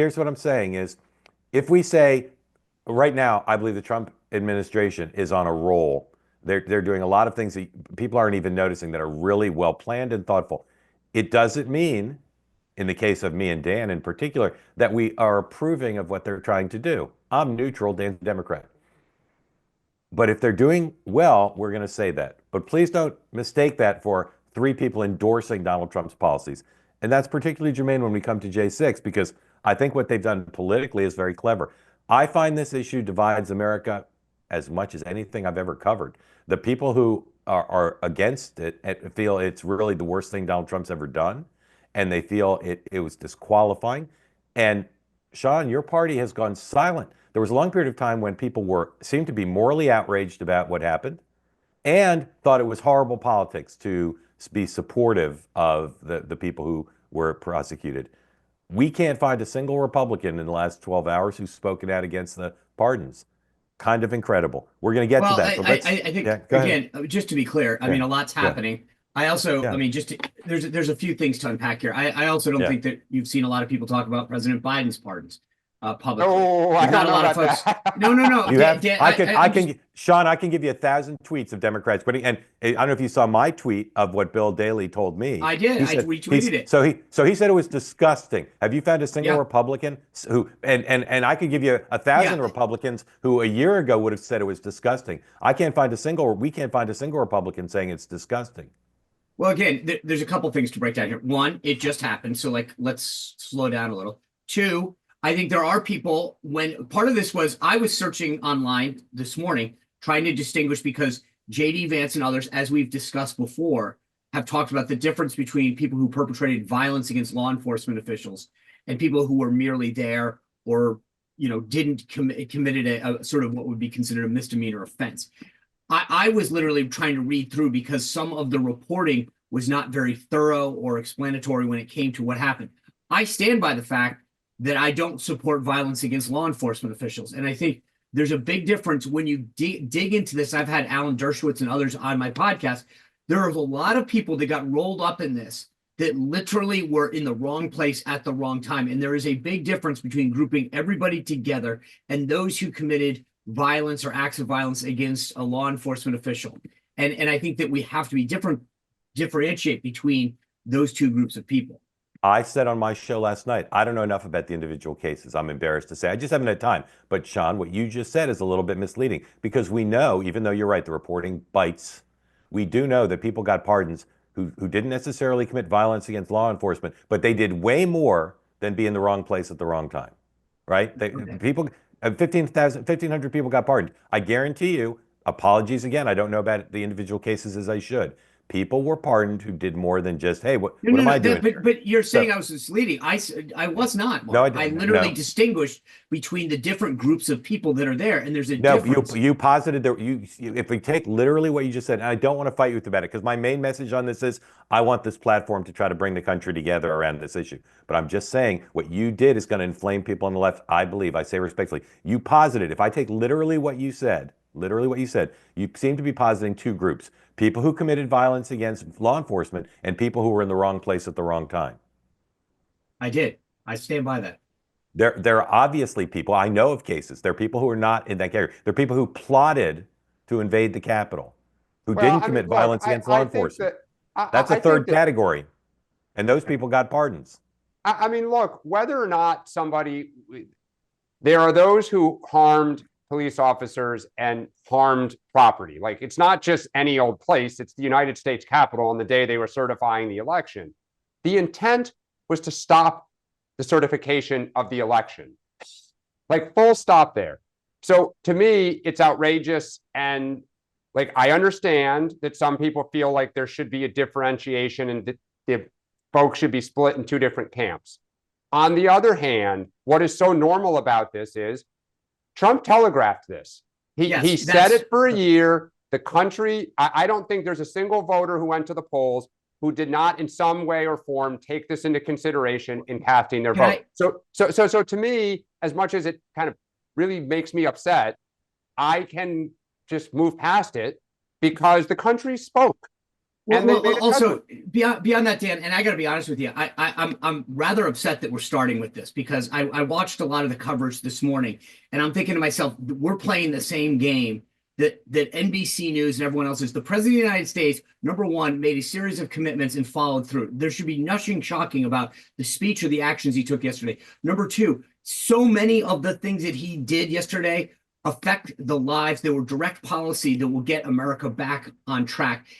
here's what I'm saying is, if we say right now, I believe the Trump administration is on a roll. They're doing a lot of things that people aren't even noticing that are really well planned and thoughtful. It doesn't mean, in the case of me and Dan in particular, that we are approving of what they're trying to do. I'm neutral, Dan's a Democrat. But if they're doing well, we're going to say that. But please don't mistake that for three people endorsing Donald Trump's policies. And that's particularly germane when we come to J6, because I think what they've done politically is very clever. I find this issue divides America as much as anything I've ever covered. The people who are against it feel it's really the worst thing Donald Trump's ever done, and they feel it was disqualifying. And Sean, your party has gone silent. There was a long period of time when people seemed to be morally outraged about what happened and thought it was horrible politics to be supportive of the people who were prosecuted. We can't find a single Republican in the last 12 hours who's spoken out against the pardons. Kind of incredible. We're going to get to Well, that, but let's, I think yeah, go ahead. again, just to be clear, I Yeah, mean, a lot's yeah, happening. I also, I yeah, mean, there's a few things to unpack here. I also don't yeah. think that you've seen a lot of people talk about President Biden's pardons publicly. Oh, I There's don't not a know lot of about folks. that. No. You have, Dan, I I'm just, can, Sean, I can give you 1,000 tweets of Democrats putting, and I don't know if you saw my tweet of what Bill Daley told me. I did. He I said, retweeted it. so he said it was disgusting. Have you found a single Yeah, Republican who, and I could give you a yeah. thousand Republicans who a year ago would have said it was disgusting. We can't find a single Republican saying it's disgusting. Well, again, there's a couple things to break down here. One, it just happened, so like let's slow down a little. Two, I think there are people when part of this was I was searching online this morning trying to distinguish because JD Vance and others, as we've discussed before, have talked about the difference between people who perpetrated violence against law enforcement officials and people who were merely there or didn't committed a sort of what would be considered a misdemeanor offense. I was literally trying to read through because some of the reporting was not very thorough or explanatory when it came to what happened. I stand by the fact that I don't support violence against law enforcement officials. And I think there's a big difference when you dig into this. I've had Alan Dershowitz and others on my podcast. There are a lot of people that got rolled up in this that literally were in the wrong place at the wrong time. And there is a big difference between grouping everybody together and those who committed violence or acts of violence against a law enforcement official. And I think that we have to differentiate between those two groups of people. I said on my show last night, I don't know enough about the individual cases. I'm embarrassed to say. I just haven't had time. But Sean, what you just said is a little bit misleading because we know, even though you're right, the reporting bites, we do know that people got pardons who didn't necessarily commit violence against law enforcement, but they did way more than be in the wrong place at the wrong time, right? People, 1,500 people got pardoned. I guarantee you, apologies again, I don't know about the individual cases as I should. People were pardoned who did more than just, hey, what am I doing here? But you're saying So, I was misleading. I was not, no, Mark. I I didn't. literally No. distinguished between the different groups of people that are there, and there's a No, difference. you posited that if we take literally what you just said, and I don't want to fight you about it because my main message on this is I want this platform to try to bring the country together around this issue. But I'm just saying what you did is going to inflame people on the left. I believe, I say respectfully, you posited, if I take literally what you said, you seem to be positing two groups, people who committed violence against law enforcement and people who were in the wrong place at the wrong time. I did. I stand by that. There are obviously people, I know of cases, there are people who are not in that category. There are people who plotted to invade the Capitol, who Well, didn't I mean, commit look, violence against law I think enforcement. that That's a I think third that category. And those people got pardons. I mean, look, whether or not there are those who harmed police officers and harmed property. Like, it's not just any old place. It's the United States Capitol on the day they were certifying the election. The intent was to stop the certification of the election. Like, full stop there. So to me, it's outrageous. And like, I understand that some people feel like there should be a differentiation and that the folks should be split in two different camps. On the other hand, what is so normal about this is Trump telegraphed this. He said it for a year. The country, I don't think there's a single voter who went to the polls who did not in some way or form take this into consideration in casting their vote. So to me, as much as it kind of really makes me upset, I can just move past it because the country spoke. Well, and they well, made a also judgment. beyond that, Dan, and I got to be honest with you, I'm rather upset that we're starting with this because I watched a lot of the coverage this morning, and I'm thinking to myself, we're playing the same game that NBC News and everyone else is. The president of the United States, number one, made a series of commitments and followed through. There should be nothing shocking about the speech or the actions he took yesterday. Number two, so many of the things that he did yesterday affect the lives. There were direct policy that will get America back on track.